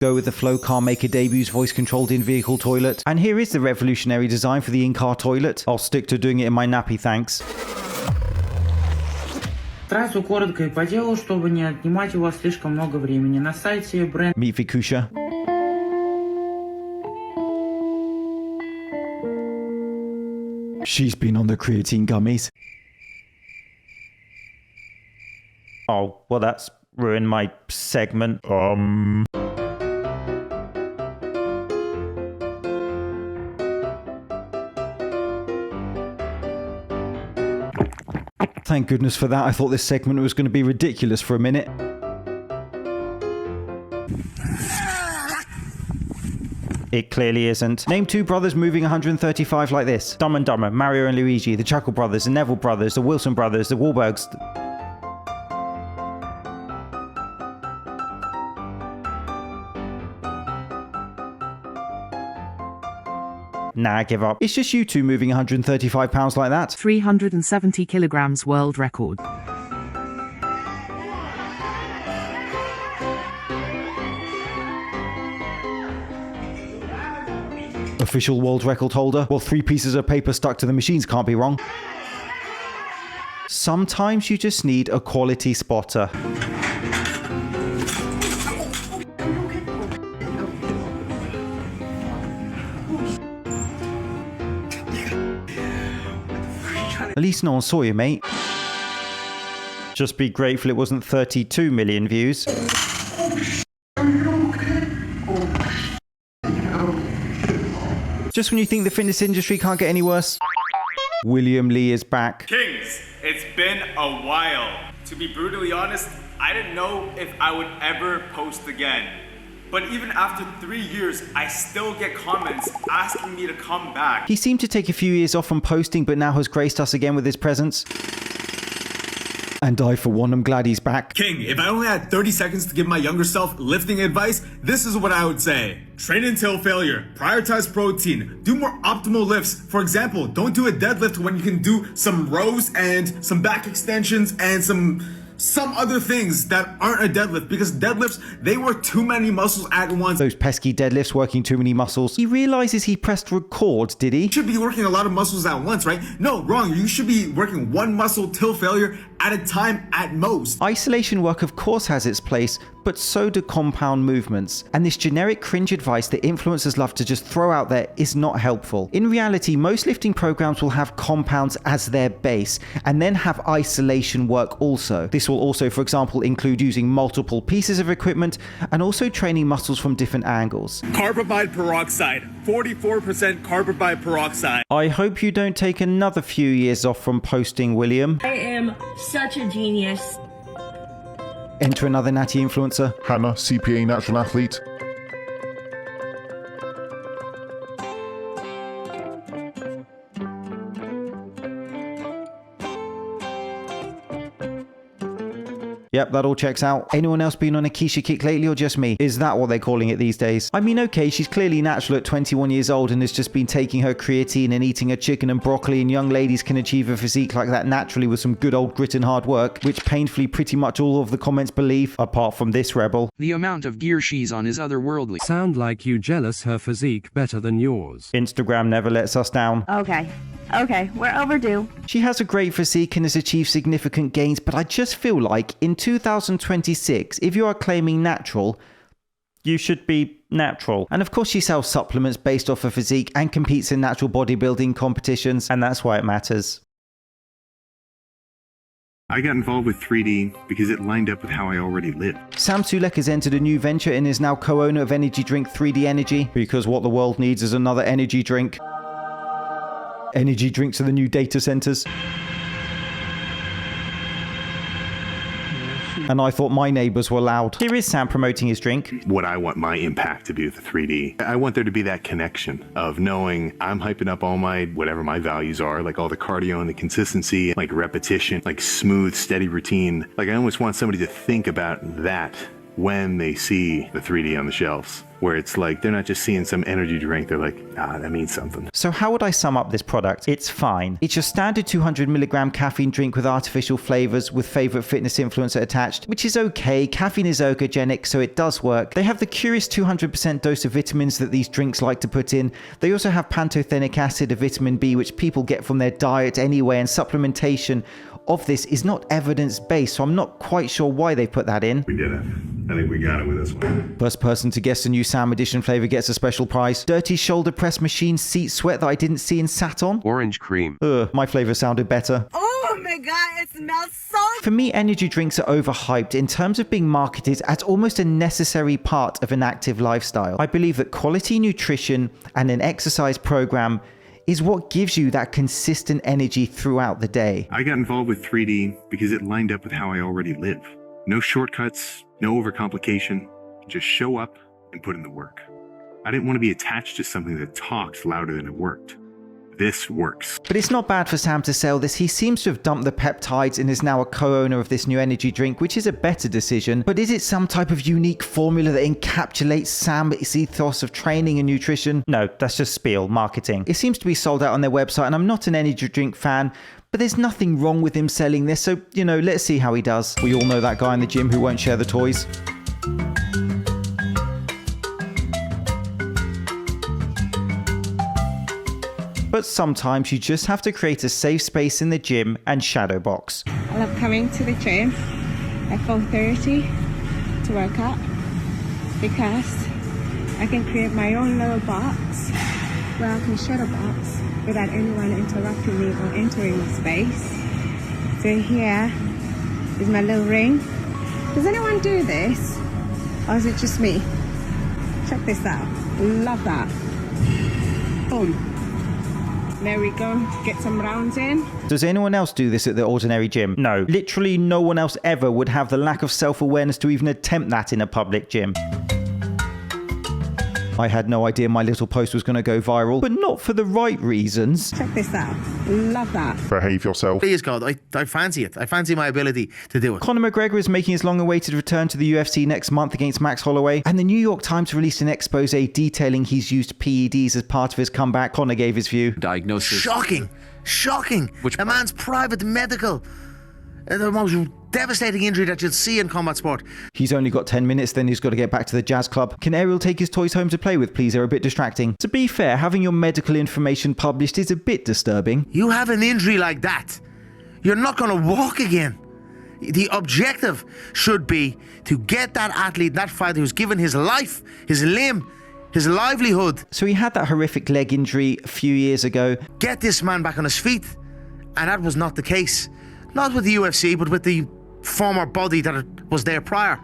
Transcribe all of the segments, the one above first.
Go with the Flow Car Maker debut's voice-controlled in-vehicle toilet. And here is the revolutionary design for the in-car toilet. I'll stick to doing it in my nappy, thanks. Сразу коротко и по делу, чтобы не отнимать у вас слишком много времени. На сайте бренд... Meet Vikusha. She's been on the Creatine Gummies. Oh, well that's ruined my segment. Thank goodness for that. I thought this segment was going to be ridiculous for a minute. It clearly isn't. Name two brothers moving 135 like this. Dumb and Dumber, Mario and Luigi, the Chuckle Brothers, the Neville Brothers, the Wilson Brothers, the Wahlbergs. Nah, give up. It's just you two moving 135 pounds like that. 370 kilograms world record. Official world record holder? Well, 3 pieces of paper stuck to the machines can't be wrong. Sometimes you just need a quality spotter. At least no one saw you, mate. Just be grateful it wasn't 32 million views. Just when you think the fitness industry can't get any worse, William Lee is back. Kings, it's been a while. To be brutally honest, I didn't know if I would ever post again. But even after 3 years, I still get comments asking me to come back. He seemed to take a few years off from posting, but now has graced us again with his presence. And I, for one, am glad he's back. King, if I only had 30 seconds to give my younger self lifting advice, this is what I would say. Train until failure. Prioritize protein. Do more optimal lifts. For example, don't do a deadlift when you can do some rows and some back extensions and some other things that aren't a deadlift, because deadlifts, they work too many muscles at once. Those pesky deadlifts working too many muscles. He realizes he pressed record, did he? You should be working a lot of muscles at once, right? No, wrong. You should be working one muscle till failure at a time at most. Isolation work of course has its place, but so do compound movements. And this generic cringe advice that influencers love to just throw out there is not helpful. In reality, most lifting programs will have compounds as their base, and then have isolation work also. This will also, for example, include using multiple pieces of equipment and also training muscles from different angles. Carbamide peroxide. 44% carbamide peroxide. I hope you don't take another few years off from posting, William. I am such a genius. Enter another Natty Influencer. Hannah, CPA natural athlete. Yep, that all checks out. Anyone else been on a Keisha kick lately, or just me? Is that what they're calling it these days? I mean, okay, she's clearly natural at 21 years old and has just been taking her creatine and eating her chicken and broccoli, and young ladies can achieve a physique like that naturally with some good old grit and hard work, which painfully pretty much all of the comments believe, apart from this rebel. The amount of gear she's on is otherworldly. Sound like you jealous her physique better than yours. Instagram never lets us down. Okay, we're overdue. She has a great physique and has achieved significant gains, but I just feel like in 2026, if you are claiming natural, you should be natural. And of course she sells supplements based off her physique and competes in natural bodybuilding competitions, and that's why it matters. I got involved with 3D because it lined up with how I already lived. Sam Sulek has entered a new venture and is now co-owner of energy drink 3D Energy, because what the world needs is another energy drink. Energy drinks are the new data centers. And I thought my neighbors were loud. Here is Sam promoting his drink. What I want my impact to be with the 3D. I want there to be that connection of knowing I'm hyping up all my, whatever my values are, like all the cardio and the consistency, like repetition, like smooth, steady routine. Like I almost want somebody to think about that when they see the 3D on the shelves, where it's like they're not just seeing some energy drink, they're like, that means something. So how would I sum up this product? It's fine. It's your standard 200 milligram caffeine drink with artificial flavors with favorite fitness influencer attached, which is okay. Caffeine is ergogenic, so it does work. They have the curious 200% dose of vitamins that these drinks like to put in. They also have pantothenic acid, a vitamin B, which people get from their diet anyway, and supplementation of this is not evidence-based, so I'm not quite sure why they put that in. We did it. I think we got it with this one. First person to guess the new Sam Edition flavor gets a special prize. Dirty shoulder press machine seat sweat that I didn't see and sat on. Orange cream. My flavor sounded better. Oh my god, it smells so... For me, energy drinks are overhyped in terms of being marketed as almost a necessary part of an active lifestyle. I believe that quality nutrition and an exercise program is what gives you that consistent energy throughout the day. I got involved with 3D because it lined up with how I already live. No shortcuts, no overcomplication, just show up and put in the work. I didn't want to be attached to something that talks louder than it worked. This works. But it's not bad for Sam to sell this. He seems to have dumped the peptides and is now a co-owner of this new energy drink, which is a better decision. But is it some type of unique formula that encapsulates Sam's ethos of training and nutrition? No, that's just spiel, marketing. It seems to be sold out on their website, and I'm not an energy drink fan, but there's nothing wrong with him selling this, so, let's see how he does. We all know that guy in the gym who won't share the toys. But sometimes you just have to create a safe space in the gym and shadow box. I love coming to the gym at 4:30 to work out because I can create my own little box where I can shadow box without anyone interrupting me or entering the space. So here is my little ring. Does anyone do this? Or is it just me? Check this out. Love that. Boom. There we go, get some rounds in. Does anyone else do this at the ordinary gym? No. Literally no one else ever would have the lack of self-awareness to even attempt that in a public gym. I had no idea my little post was going to go viral, but not for the right reasons. Check this out. Love that. Behave yourself. Please God, I fancy it. I fancy my ability to do it. Conor McGregor is making his long-awaited return to the UFC next month against Max Holloway, and the New York Times released an expose detailing he's used PEDs as part of his comeback. Conor gave his view. Diagnosis. Shocking. A man's private medical. The most devastating injury that you'll see in combat sport. He's only got 10 minutes, then he's got to get back to the jazz club. Can Ariel take his toys home to play with, please? They're a bit distracting. To be fair, having your medical information published is a bit disturbing. You have an injury like that, you're not going to walk again. The objective should be to get that athlete, that fighter who's given his life, his limb, his livelihood. So he had that horrific leg injury a few years ago. Get this man back on his feet. And that was not the case. Not with the UFC, but with the former body that was there prior.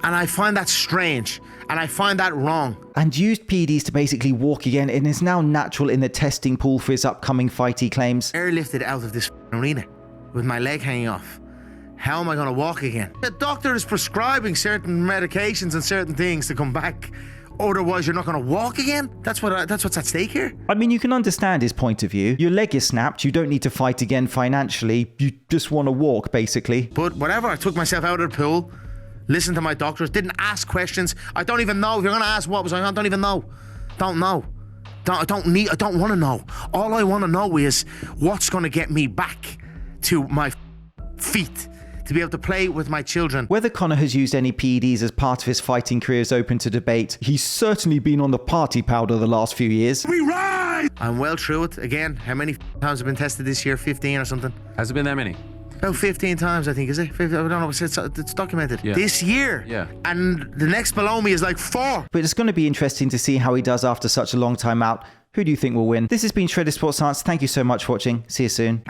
And I find that strange. And I find that wrong. And used PEDs to basically walk again, and is now natural in the testing pool for his upcoming fight, he claims. Airlifted out of this arena with my leg hanging off. How am I going to walk again? The doctor is prescribing certain medications and certain things to come back. Otherwise, you're not going to walk again? That's what's at stake here? I mean, you can understand his point of view. Your leg is snapped. You don't need to fight again financially. You just want to walk, basically. But whatever, I took myself out of the pool, listened to my doctors, didn't ask questions. I don't even know. If you're going to ask what was going on, I don't even know. Don't know. I don't want to know. All I want to know is what's going to get me back to my feet, to be able to play with my children. Whether Conor has used any PEDs as part of his fighting career is open to debate. He's certainly been on the party powder the last few years. We ride! I'm well through it. Again, how many times have been tested this year? 15 or something? Has it been that many? About 15 times, I think, is it? I don't know, it's documented. Yeah. This year. Yeah. And the next below me is like 4. But it's going to be interesting to see how he does after such a long time out. Who do you think will win? This has been Shredded Sports Science. Thank you so much for watching. See you soon.